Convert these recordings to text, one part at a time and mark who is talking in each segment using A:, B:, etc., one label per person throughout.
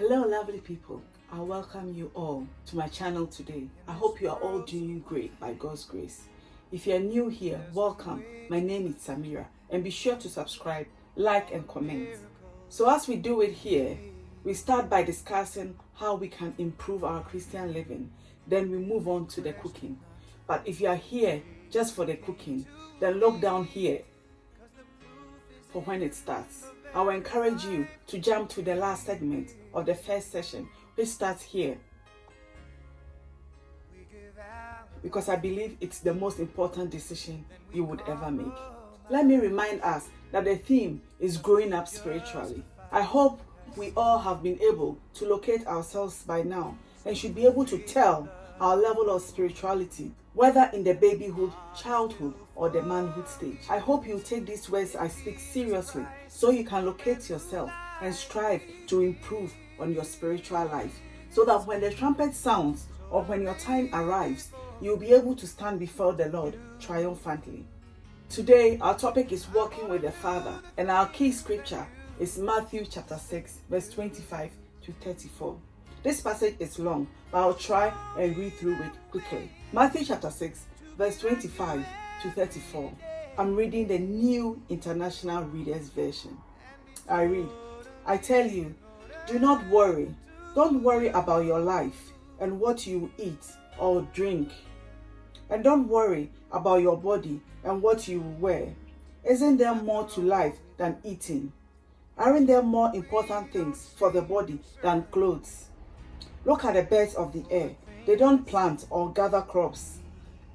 A: Hello lovely people, I welcome you all to my channel today. I hope you are all doing great by God's grace. If you are new here, welcome. My name is Samira and be sure to subscribe, like and comment. So as we do it here, we start by discussing how we can improve our Christian living. Then we move on to the cooking. But if you are here just for the cooking, then look down here for when it starts. I will encourage you to jump to the last segment of the first session, which starts here, because I believe it's the most important decision you would ever make. Let me remind us that the theme is growing up spiritually. I hope we all have been able to locate ourselves by now and should be able to tell our level of spirituality, whether in the babyhood, childhood, or the manhood stage. I hope you take these words I speak seriously so you can locate yourself and strive to improve on your spiritual life, so that when the trumpet sounds or when your time arrives, you'll be able to stand before the Lord triumphantly. Today, our topic is walking with the Father, and our key scripture is Matthew chapter 6, verse 25 to 34. This passage is long, but I'll try and read through it quickly. Matthew chapter 6, verse 25 to 34. I'm reading the New International Reader's Version. I read, I tell you, do not worry. Don't worry about your life and what you eat or drink. And don't worry about your body and what you wear. Isn't there more to life than eating? Aren't there more important things for the body than clothes? Look at the birds of the air. They don't plant or gather crops.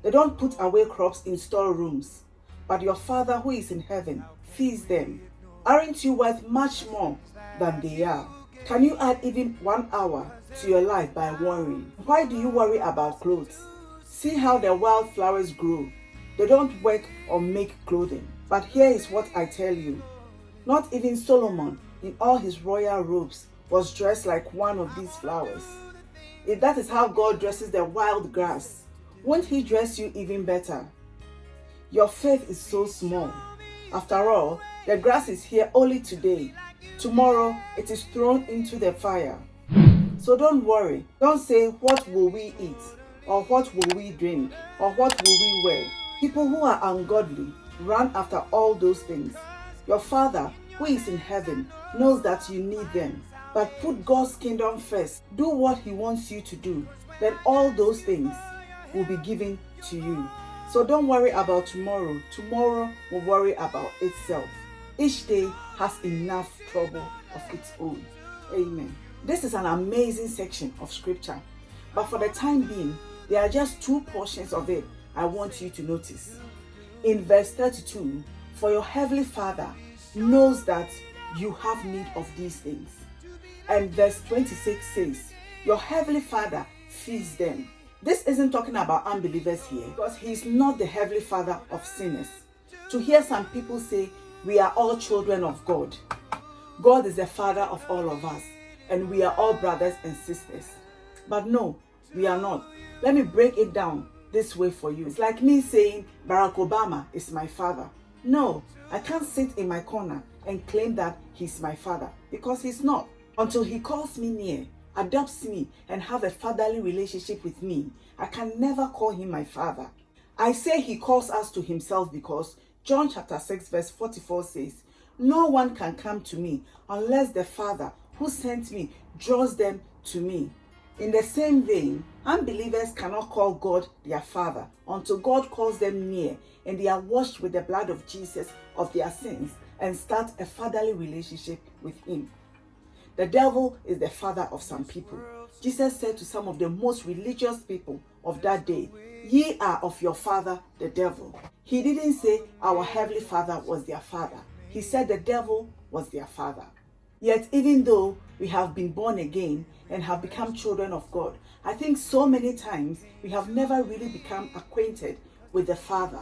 A: They don't put away crops in storerooms. But your Father who is in heaven feeds them. Aren't you worth much more than they are? Can you add even 1 hour to your life by worrying? Why do you worry about clothes? See how the wildflowers grow. They don't work or make clothing. But here is what I tell you. Not even Solomon in all his royal robes was dressed like one of these flowers. If that is how God dresses the wild grass, won't he dress you even better? Your faith is so small. After all, the grass is here only today. Tomorrow, it is thrown into the fire. So don't worry. Don't say, what will we eat? Or what will we drink? Or what will we wear? People who are ungodly run after all those things. Your Father, who is in heaven, knows that you need them. But put God's kingdom first. Do what he wants you to do. Then all those things will be given to you. So don't worry about tomorrow. Tomorrow will worry about itself. Each day has enough trouble of its own. Amen. This is an amazing section of scripture. But for the time being, there are just 2 portions of it I want you to notice. In verse 32, for your heavenly Father knows that you have need of these things. And verse 26 says, your heavenly Father feeds them. This isn't talking about unbelievers here, because he is not the heavenly Father of sinners. To hear some people say, we are all children of God. God is the Father of all of us, and we are all brothers and sisters. But no, we are not. Let me break it down this way for you. It's like me saying Barack Obama is my father. No, I can't sit in my corner and claim that he's my father, because he's not. Until he calls me near, adopts me, and have a fatherly relationship with me, I can never call him my father. I say he calls us to himself because John chapter 6 verse 44 says, no one can come to me unless the Father who sent me draws them to me. In the same vein, unbelievers cannot call God their Father until God calls them near and they are washed with the blood of Jesus of their sins and start a fatherly relationship with him. The devil is the father of some people. Jesus said to some of the most religious people of that day, ye are of your father, the devil. He didn't say our heavenly Father was their father. He said the devil was their father. Yet even though we have been born again and have become children of God, I think so many times we have never really become acquainted with the Father.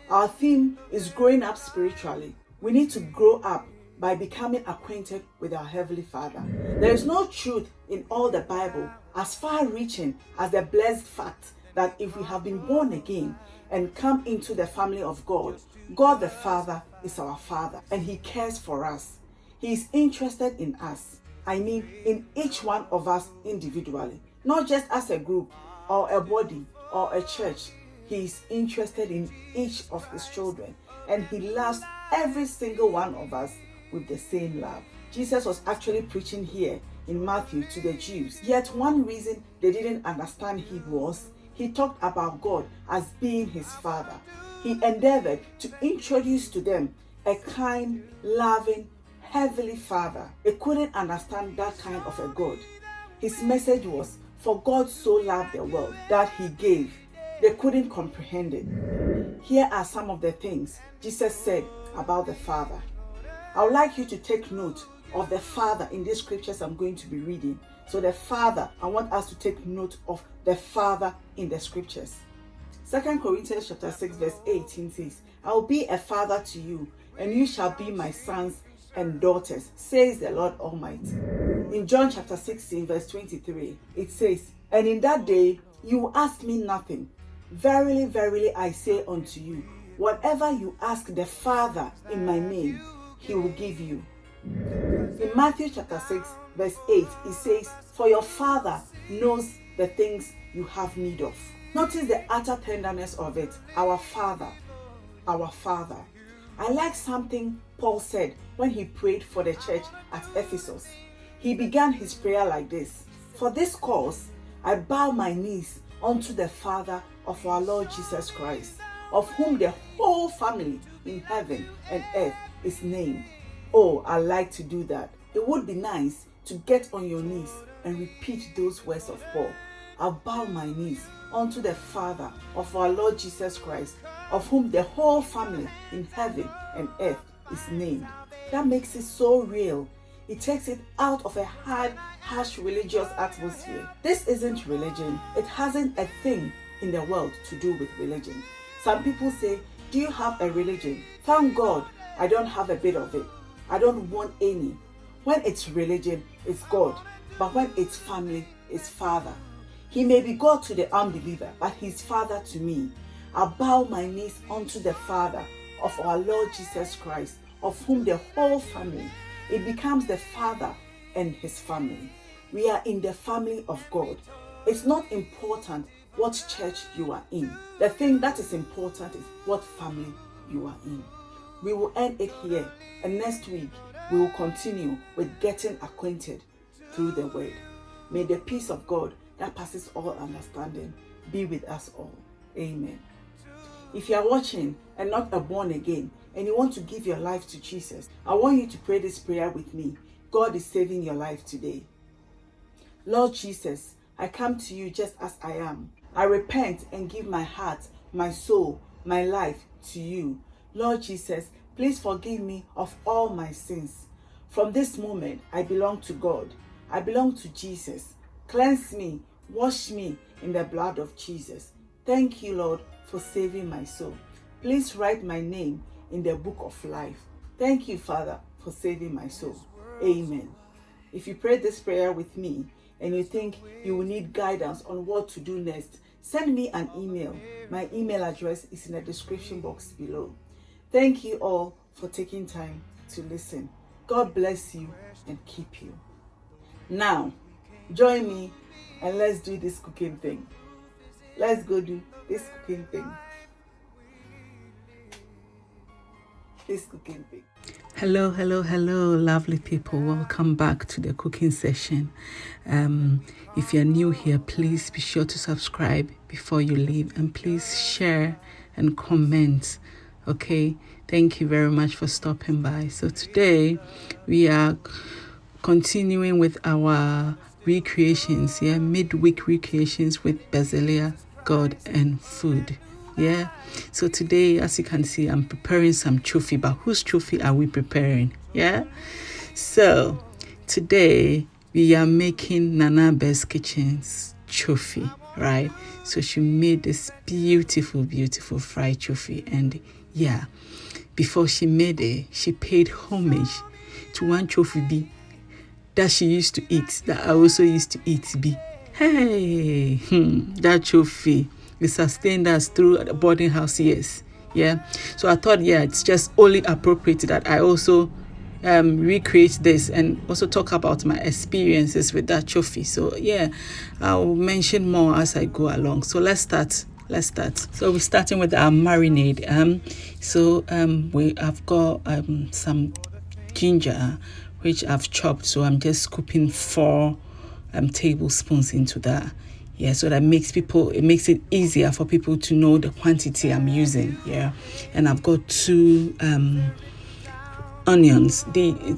A: Our theme is growing up spiritually. We need to grow up by becoming acquainted with our Heavenly Father. There is no truth in all the Bible as far-reaching as the blessed fact that if we have been born again and come into the family of God, God the Father is our Father and he cares for us. He is interested in us. I mean in each one of us individually, not just as a group or a body or a church. He is interested in each of his children, and he loves every single one of us with the same love. Jesus was actually preaching here in Matthew to the Jews. Yet one reason they didn't understand him was he talked about God as being his Father. He endeavored to introduce to them a kind, loving, heavenly Father. They couldn't understand that kind of a God. His message was, for God so loved the world that he gave. They couldn't comprehend it. Here are some of the things Jesus said about the Father. I would like you to take note of the Father in these scriptures I'm going to be reading. So the Father, I want us to take note of the Father in the scriptures. 2 Corinthians chapter 6 verse 18 says, I will be a father to you, and you shall be my sons and daughters, says the Lord Almighty. In John chapter 16 verse 23, it says, and in that day you will ask me nothing. Verily, verily, I say unto you, whatever you ask the Father in my name, he will give you. In Matthew chapter 6 verse 8, it says, for your Father knows the things you have need of. Notice the utter tenderness of it. Our Father, our Father. I like something Paul said when he prayed for the church at Ephesus. He began his prayer like this: for this cause I bow my knees unto the Father of our Lord Jesus Christ, of whom the whole family in heaven and earth is named. Oh, I like to do that. It would be nice to get on your knees and repeat those words of Paul. I bow my knees unto the Father of our Lord Jesus Christ, of whom the whole family in heaven and earth is named. That makes it so real. It takes it out of a hard, harsh religious atmosphere. This isn't religion. It hasn't a thing in the world to do with religion. Some people say, do you have a religion? Thank God I don't have a bit of it. I don't want any. When it's religion, it's God. But when it's family, it's Father. He may be God to the unbeliever, but he's Father to me. I bow my knees unto the Father of our Lord Jesus Christ, of whom the whole family, it becomes the Father and his family. We are in the family of God. It's not important what church you are in. The thing that is important is what family you are in. We will end it here, and next week we will continue with getting acquainted through the word. May the peace of God that passes all understanding be with us all. Amen. If you are watching and not a born again and you want to give your life to Jesus, I want you to pray this prayer with me. God is saving your life today. Lord Jesus, I come to you just as I am. I repent and give my heart, my soul, my life to you. Lord Jesus, please forgive me of all my sins. From this moment, I belong to God. I belong to Jesus. Cleanse me, wash me in the blood of Jesus. Thank you, Lord, for saving my soul. Please write my name in the book of life. Thank you, Father, for saving my soul. Amen. If you prayed this prayer with me and you think you will need guidance on what to do next, send me an email. My email address is in the description box below. Thank you all for taking time to listen. God bless you and keep you. Now, join me and let's do this cooking thing. Let's go do this cooking thing. This cooking thing.
B: Hello, lovely people. Welcome back to the cooking session. If you're new here, please be sure to subscribe before you leave, and please share and comment. Okay, thank you very much for stopping by. So today we are continuing with our recreations, midweek recreations with Bezalea, God&Food. So today, as you can see, I'm preparing some chofi. But whose chofi are we preparing? So today we are making Nanaaba's kitchen's chofi, right? So she made this beautiful fried chofi, and before she made it, she paid homage to one chofi that she used to eat, that I also used to eat. That chofi, it sustained us through the boarding house years. So I thought, it's just only appropriate that I also recreate this and also talk about my experiences with that chofi. So yeah, I'll mention more as I go along. So let's start. So we're starting with our marinade. I've got some ginger which I've chopped, so I'm just scooping 4 tablespoons into that. Yeah, so that makes it easier for people to know the quantity I'm using. Yeah, and I've got 2 onions.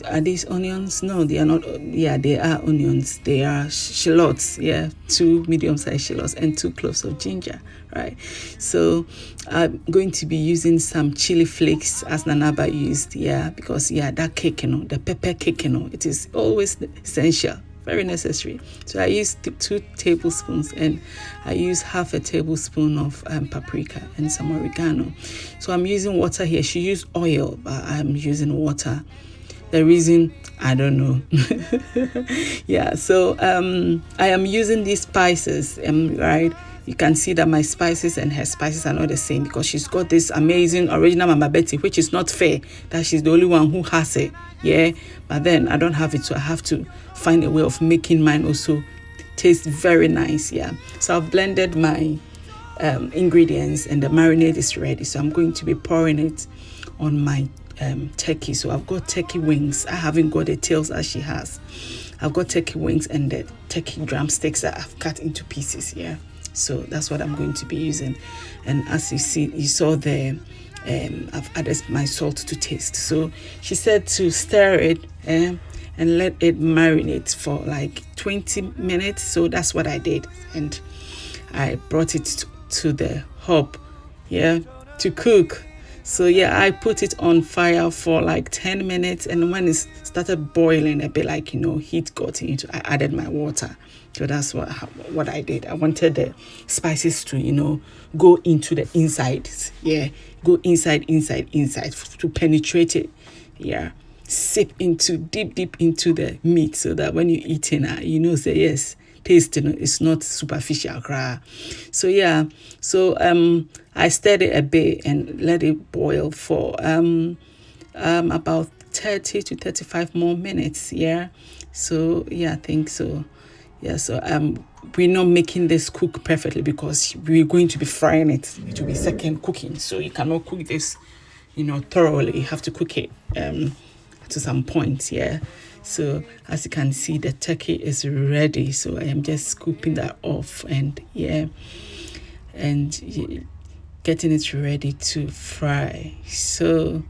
B: Are these onions? No, they are not. Yeah, they are onions. They are shallots. Yeah, 2 medium-sized shallots and 2 cloves of ginger. Right. So I'm going to be using some chili flakes as Nanaaba used. Yeah, because that cake, the pepper cake, it is always essential. Very necessary. So I use 2 tablespoons and I use half a tablespoon of paprika and some oregano. So I'm using water here. She used oil, but I'm using water. The reason, I don't know. Yeah, so I am using these spices, right? You can see that my spices and her spices are not the same because she's got this amazing original Mama Betty, which is not fair that she's the only one who has it. Yeah, but then I don't have it, so I have to find a way of making mine also taste very nice. Yeah, so I've blended my ingredients and the marinade is ready. So I'm going to be pouring it on my turkey. So I've got turkey wings. I haven't got the tails as she has. I've got turkey wings and the turkey drumsticks that I've cut into pieces. Yeah, so that's what I'm going to be using. And as you saw there, I've added my salt to taste. So she said to stir it and let it marinate for like 20 minutes. So that's what I did, and I brought it to the hob, to cook. So I put it on fire for like 10 minutes, and when it started boiling a bit, like heat got into, I added my water. So that's what I did. I wanted the spices to go into the insides, go inside to penetrate it, sip into deep into the meat, so that when you eat it, say yes, taste it's not superficial. So I stirred it a bit and let it boil for about 30 to 35 more minutes. So I think so. So we're not making this cook perfectly because we're going to be frying it. It will be second cooking, so you cannot cook this thoroughly. You have to cook it to some point. So as you can see, the turkey is ready, so I am just scooping that off and getting it ready to fry. So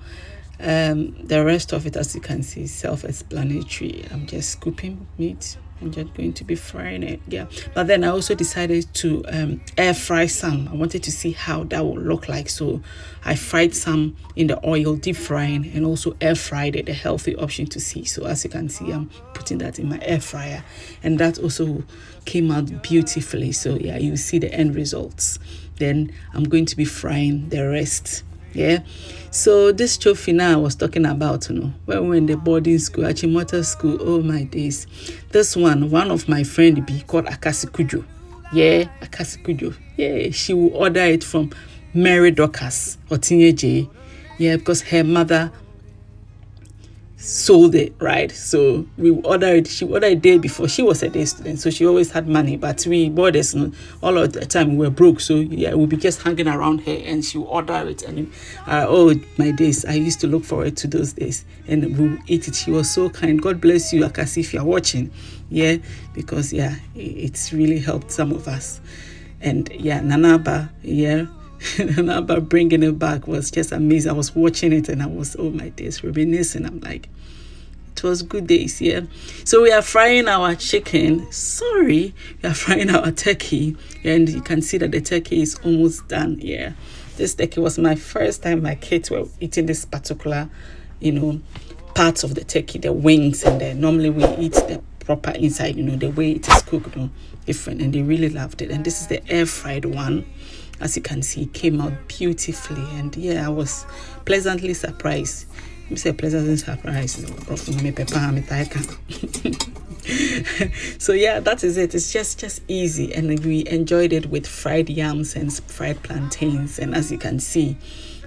B: the rest of it, as you can see, self-explanatory. I'm just scooping meat. I'm just going to be frying it. But then I also decided to air fry some. I wanted to see how that would look like. So I fried some in the oil, deep frying, and also air fried it, a healthy option to see. So as you can see, I'm putting that in my air fryer, and that also came out beautifully. So you see the end results. Then I'm going to be frying the rest. So this chofi now I was talking about, when we were in the boarding school, Achimota school, oh my days. This one of my friend be called Akasikujo. Akasikujo. She will order it from Mary Dorcas or Tinye J. Because her mother sold it, right? So we ordered it. She ordered a day before. She was a day student, so she always had money, but we boarders all of the time we were broke, so we'll be just hanging around her and she would order it. And oh my days, I used to look forward to those days, and we'll eat it. She was so kind. God bless you, Akasi, if you're watching. Because it's really helped some of us. And Nanaaba, Nanaaba bringing it back was just amazing. I was watching it and I was, oh my days, reminiscing. I'm like, it was good days. So we are frying our chicken. We are frying our turkey, and you can see that the turkey is almost done. This turkey was my first time my kids were eating this particular, parts of the turkey, the wings, and then normally we eat the proper inside, the way it is cooked, different, and they really loved it. And this is the air fried one. As you can see, it came out beautifully, and I was pleasantly surprised. Let me say pleasantly surprised. So that is it. It's just easy, and we enjoyed it with fried yams and fried plantains. And as you can see,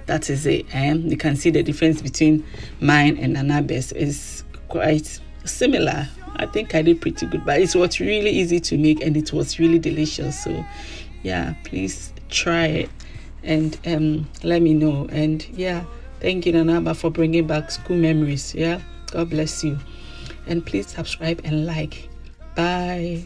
B: that is it. And you can see the difference between mine and Nanaaba's is quite similar. I think I did pretty good, but it was really easy to make and it was really delicious. So yeah, please try it and let me know. And yeah, thank you, Nanaaba, for bringing back school memories. Yeah, God bless you. And please subscribe and like. Bye.